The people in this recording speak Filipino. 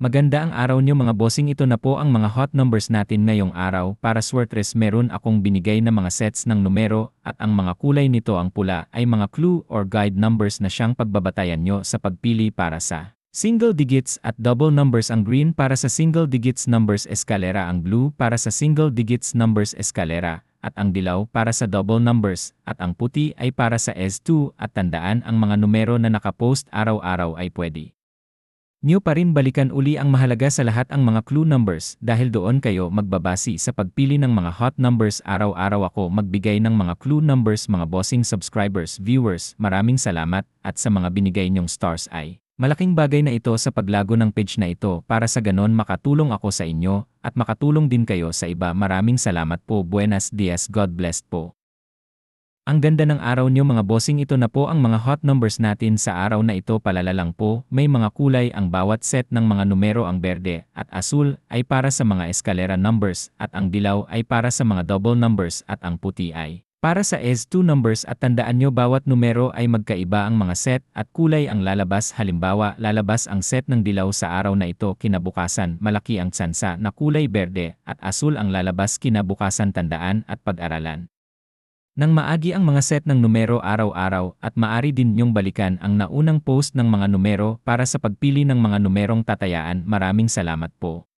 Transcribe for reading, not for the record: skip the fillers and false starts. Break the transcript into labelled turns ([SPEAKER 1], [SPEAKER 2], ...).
[SPEAKER 1] Maganda ang araw nyo mga bossing, ito na po ang mga hot numbers natin ngayong araw. Para Swertres meron akong binigay na mga sets ng numero at ang mga kulay nito ang pula ay mga clue or guide numbers na siyang pagbabatayan nyo sa pagpili para sa single digits at double numbers. Ang green para sa single digits numbers eskalera, ang blue para sa single digits numbers eskalera, at ang dilaw para sa double numbers, at ang puti ay para sa S2 at tandaan ang mga numero na nakapost araw-araw ay pwede nyo pa rin balikan uli. Ang mahalaga sa lahat ang mga clue numbers dahil doon kayo magbabasi sa pagpili ng mga hot numbers. Araw-araw ako magbigay ng mga clue numbers mga bossing subscribers, viewers. Maraming salamat at sa mga binigay nyong stars ay malaking bagay na ito sa paglago ng page na ito para sa ganon makatulong ako sa inyo at makatulong din kayo sa iba. Maraming salamat po. Buenas dias, God bless po. Ang ganda ng araw nyo mga bossing, ito na po ang mga hot numbers natin sa araw na ito. Palala lang po, may mga kulay ang bawat set ng mga numero. Ang berde at asul ay para sa mga eskalera numbers at ang dilaw ay para sa mga double numbers at ang puti ay para sa S2 numbers. At tandaan nyo bawat numero ay magkaiba ang mga set at kulay ang lalabas. Halimbawa, lalabas ang set ng dilaw sa araw na ito, kinabukasan malaki ang tsansa na kulay berde at asul ang lalabas kinabukasan. Tandaan at pag-aralan nang maagi ang mga set ng numero araw-araw at maari din nyong balikan ang naunang post ng mga numero para sa pagpili ng mga numerong tatayaan. Maraming salamat po.